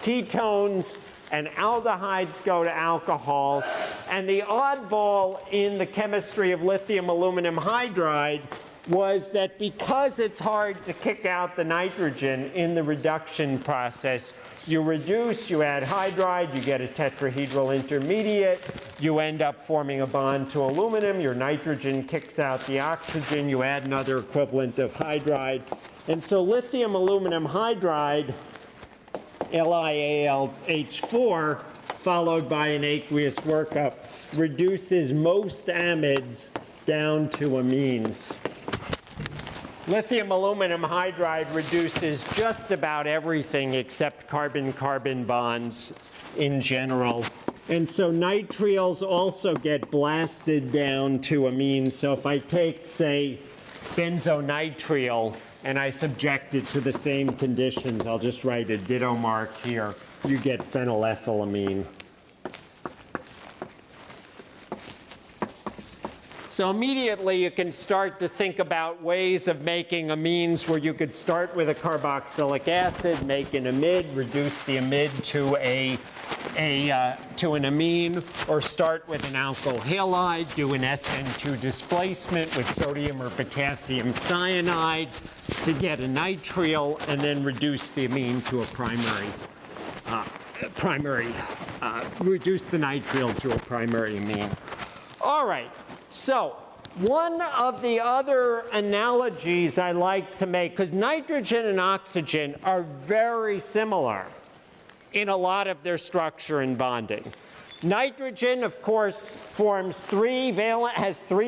Ketones and aldehydes go to alcohols. And the oddball in the chemistry of lithium aluminum hydride was that because it's hard to kick out the nitrogen in the reduction process, you reduce, you add hydride, you get a tetrahedral intermediate, you end up forming a bond to aluminum, your nitrogen kicks out the oxygen, you add another equivalent of hydride. And so lithium aluminum hydride, LiAlH4, followed by an aqueous workup, reduces most amides down to amines. Lithium aluminum hydride reduces just about everything except carbon-carbon bonds in general. And so nitriles also get blasted down to amines. So if I take, say, benzonitrile and I subject it to the same conditions, I'll just write a ditto mark here, you get phenylethylamine. So immediately you can start to think about ways of making amines where you could start with a carboxylic acid, make an amide, reduce the amide to an amine, or start with an alkyl halide, do an SN2 displacement with sodium or potassium cyanide to get a nitrile, and then reduce the amine to a reduce the nitrile to a primary amine. All right. So one of the other analogies I like to make, because nitrogen and oxygen are very similar in a lot of their structure and bonding. Nitrogen, of course, has three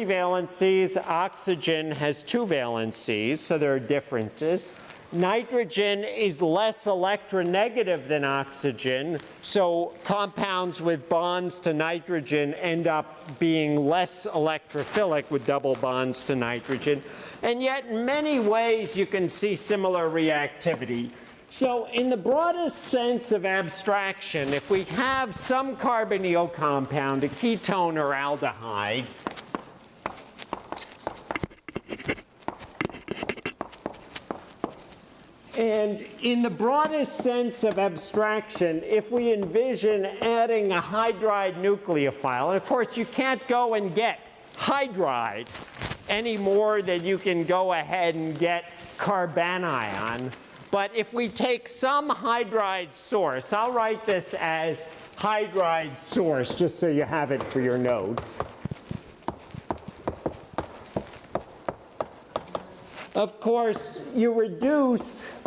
valencies. Oxygen has 2 valencies, so there are differences. Nitrogen is less electronegative than oxygen, so compounds with bonds to nitrogen end up being less electrophilic with double bonds to nitrogen. And yet, in many ways, you can see similar reactivity. So in the broadest sense of abstraction, if we have some carbonyl compound, a ketone or aldehyde, and in the broadest sense of abstraction, if we envision adding a hydride nucleophile, and of course you can't go and get hydride any more than you can go ahead and get carbanion, but if we take some hydride source, I'll write this as hydride source just so you have it for your notes. Of course, you reduce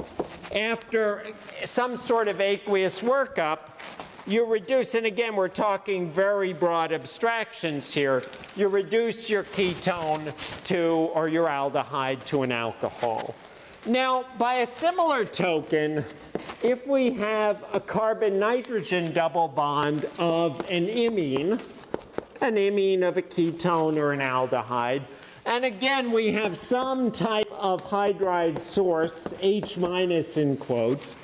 after some sort of aqueous workup, you reduce, and again, we're talking very broad abstractions here, you reduce your ketone to, or your aldehyde to an alcohol. Now, by a similar token, if we have a carbon-nitrogen double bond of an amine of a ketone or an aldehyde, and again, we have some type of hydride source, H- in quotes,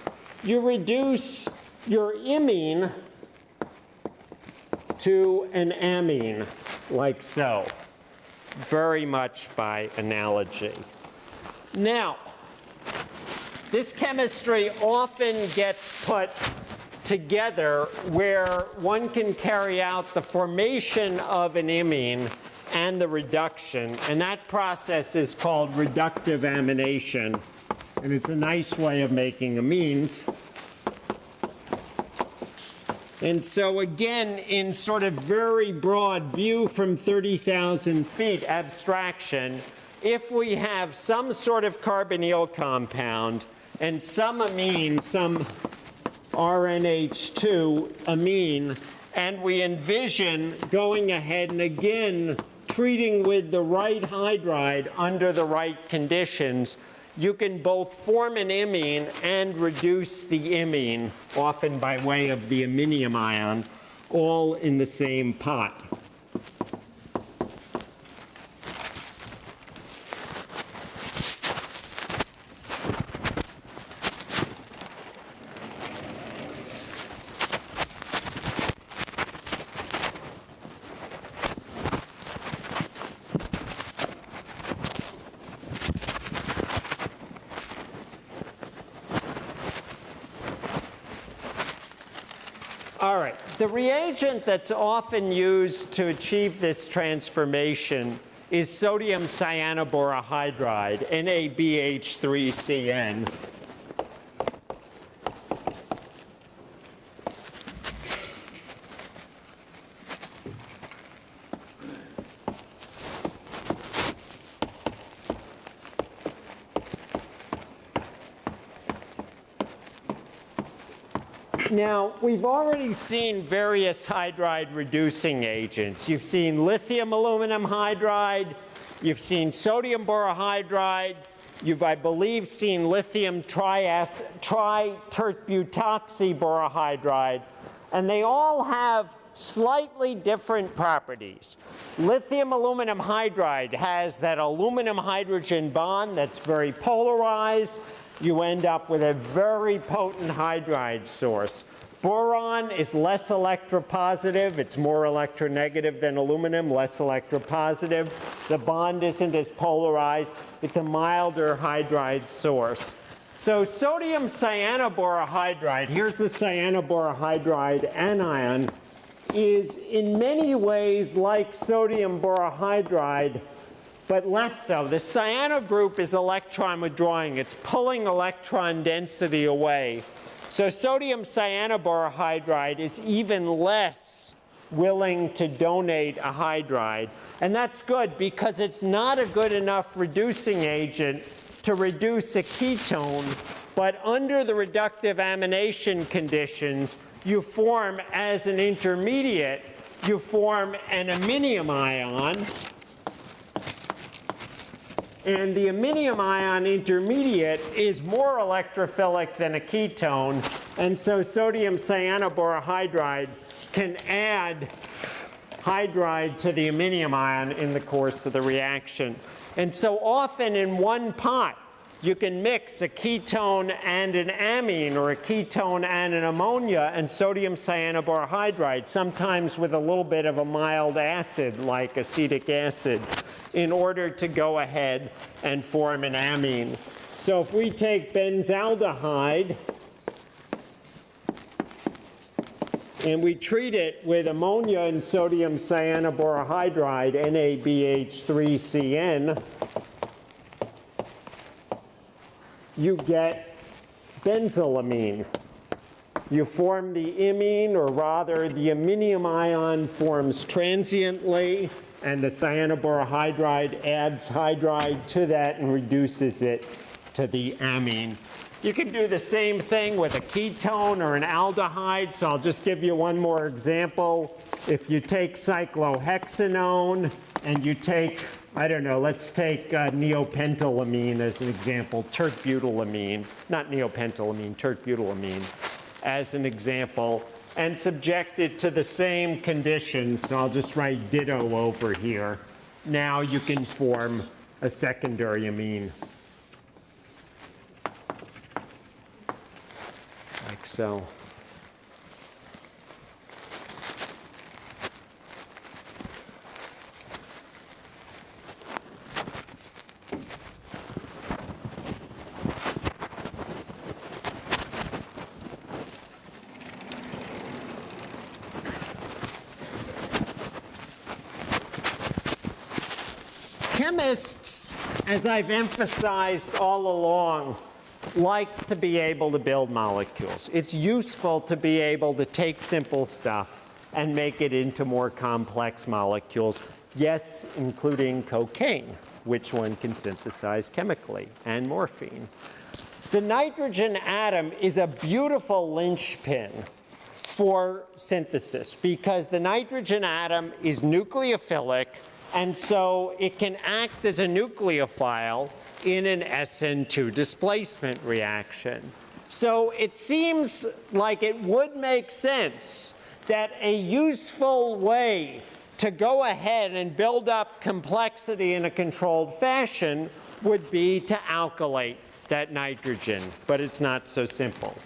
you reduce your amine to an amine, like so, very much by analogy. Now, this chemistry often gets put together where one can carry out the formation of an amine and the reduction, and that process is called reductive amination, and it's a nice way of making amines. And so again, in sort of very broad view from 30,000 feet abstraction, if we have some sort of carbonyl compound and some amine, some RNH2 amine, and we envision going ahead and again treating with the right hydride under the right conditions, you can both form an amine and reduce the amine, often by way of the aminium ion. all in the same pot. All right, the reagent that's often used to achieve this transformation is sodium cyanoborohydride, NaBH3CN. Now, we've already seen various hydride reducing agents. You've seen lithium aluminum hydride, you've seen sodium borohydride, you've, I believe, seen lithium tri-tert-butoxyborohydride, and they all have slightly different properties. Lithium aluminum hydride has that aluminum hydrogen bond that's very polarized. You end up with a very potent hydride source. Boron is less electropositive. It's more electronegative than aluminum, less electropositive. The bond isn't as polarized. It's a milder hydride source. So sodium cyanoborohydride, here's the cyanoborohydride anion, is in many ways like sodium borohydride, but less so. The cyano group is electron withdrawing. It's pulling electron density away. So sodium cyanoborohydride is even less willing to donate a hydride. And that's good because it's not a good enough reducing agent to reduce a ketone, but under the reductive amination conditions, you form as an intermediate, you form an iminium ion. And the iminium ion intermediate is more electrophilic than a ketone. And so sodium cyanoborohydride can add hydride to the iminium ion in the course of the reaction. And so often in one pot, you can mix a ketone and an amine, or a ketone and an ammonia, and sodium cyanoborohydride, sometimes with a little bit of a mild acid like acetic acid, in order to go ahead and form an amine. So if we take benzaldehyde and we treat it with ammonia and sodium cyanoborohydride, NaBH3CN, you get benzylamine. You form the imine, or rather the iminium ion forms transiently, and the cyanoborohydride adds hydride to that and reduces it to the amine. You can do the same thing with a ketone or an aldehyde, so I'll just give you one more example. If you take cyclohexanone and you take, I don't know, let's take neopentylamine as an example, tert-butylamine, not neopentylamine, tert-butylamine as an example, and subject it to the same conditions. So I'll just write ditto over here. Now you can form a secondary amine. Like so. Chemists, as I've emphasized all along, like to be able to build molecules. It's useful to be able to take simple stuff and make it into more complex molecules, yes, including cocaine, which one can synthesize chemically, and morphine. The nitrogen atom is a beautiful linchpin for synthesis because the nitrogen atom is nucleophilic, and so it can act as a nucleophile in an SN2 displacement reaction. So it seems like it would make sense that a useful way to go ahead and build up complexity in a controlled fashion would be to alkylate that nitrogen, but it's not so simple.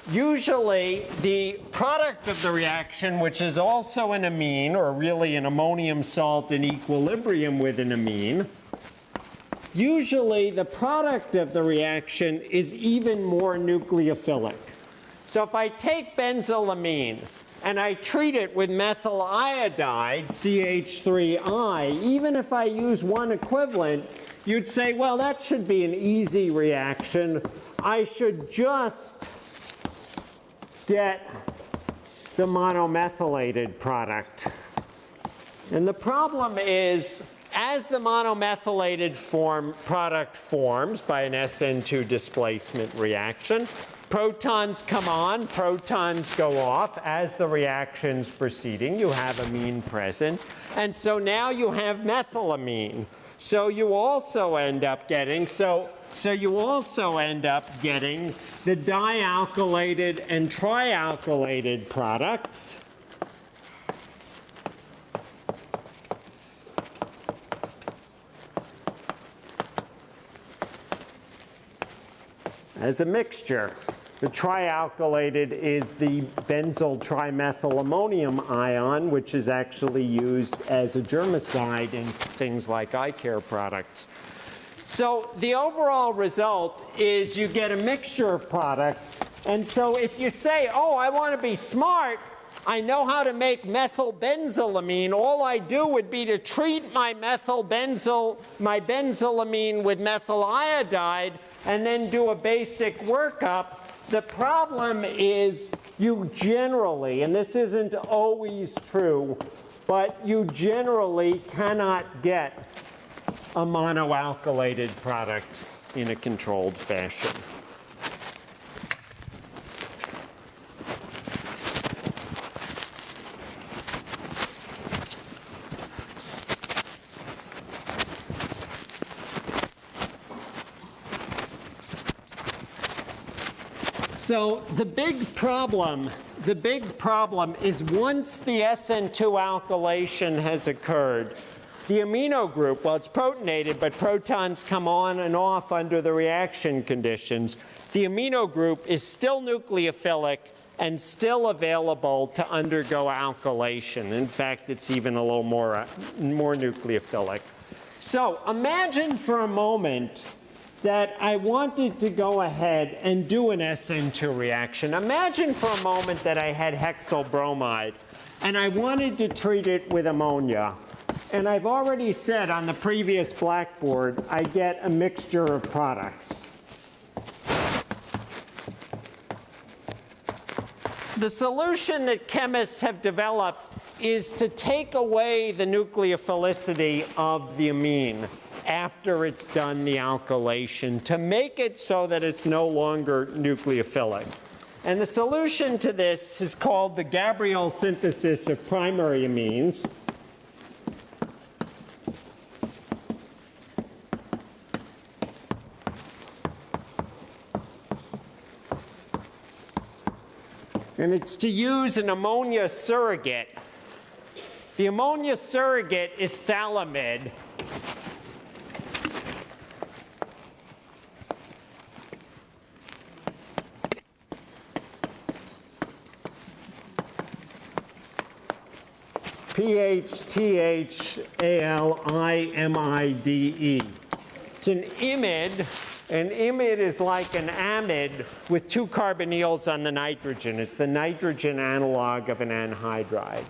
Usually, the product of the reaction, which is also an amine, or really an ammonium salt in equilibrium with an amine, usually the product of the reaction is even more nucleophilic. So if I take benzylamine and I treat it with methyl iodide, CH3I, even if I use one equivalent, you'd say, well, that should be an easy reaction. I should just get the monomethylated product. And the problem is, as the monomethylated product forms by an SN2 displacement reaction, protons come on, protons go off. As the reaction's proceeding, you have amine present. And so now you have methylamine. So you also end up getting, the dialkylated and trialkylated products. As a mixture. The trialkylated is the benzyl trimethylammonium ion, which is actually used as a germicide in things like eye care products. So the overall result is you get a mixture of products. And so if you say, oh, I want to be smart, I know how to make methylbenzylamine, all I do would be to treat my benzylamine with methyl iodide and then do a basic workup. The problem is you generally, and this isn't always true, but you generally cannot get a monoalkylated product in a controlled fashion. So the big problem is once the SN2 alkylation has occurred, the amino group, well, it's protonated, but protons come on and off under the reaction conditions. The amino group is still nucleophilic and still available to undergo alkylation. In fact, it's even a little more nucleophilic. So imagine for a moment that I wanted to go ahead and do an SN2 reaction. Imagine for a moment that I had hexyl bromide and I wanted to treat it with ammonia. And I've already said on the previous blackboard, I get a mixture of products. The solution that chemists have developed is to take away the nucleophilicity of the amine after it's done the alkylation, to make it so that it's no longer nucleophilic. And the solution to this is called the Gabriel synthesis of primary amines. And it's to use an ammonia surrogate. The ammonia surrogate is phthalimide. PHTHALIMIDE. It's an imide. An imide is like an amide with two carbonyls on the nitrogen. It's the nitrogen analog of an anhydride.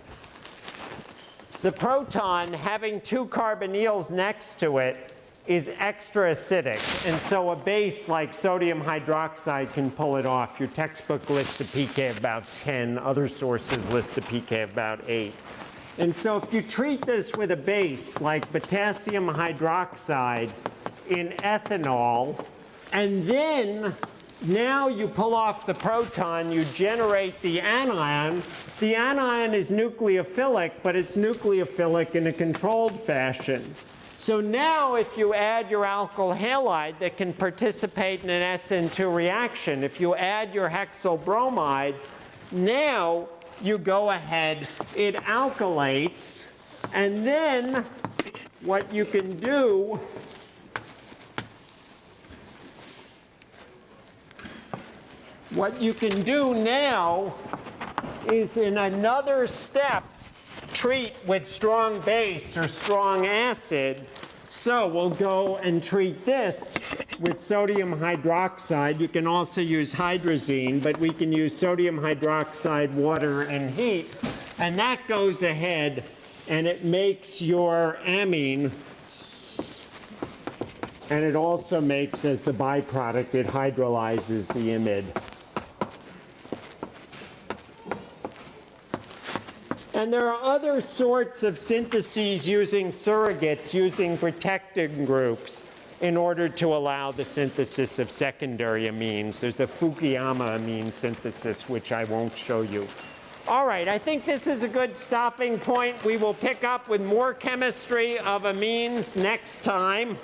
The proton, having two carbonyls next to it, is extra acidic. And so a base like sodium hydroxide can pull it off. Your textbook lists a pK of about 10. Other sources list a pK of about 8. And so if you treat this with a base like potassium hydroxide in ethanol, and then now you pull off the proton, you generate the anion. The anion is nucleophilic, but it's nucleophilic in a controlled fashion. So now if you add your alkyl halide that can participate in an SN2 reaction, if you add your hexyl bromide, now you go ahead, it alkylates, and then what you can do now is in another step treat with strong base or strong acid. So we'll go and treat this with sodium hydroxide. You can also use hydrazine, but we can use sodium hydroxide, water, and heat. And that goes ahead and it makes your amine. And it also makes, as the byproduct, it hydrolyzes the imide. And there are other sorts of syntheses using surrogates, using protecting groups in order to allow the synthesis of secondary amines. There's the Fukuyama amine synthesis, which I won't show you. All right, I think this is a good stopping point. We will pick up with more chemistry of amines next time.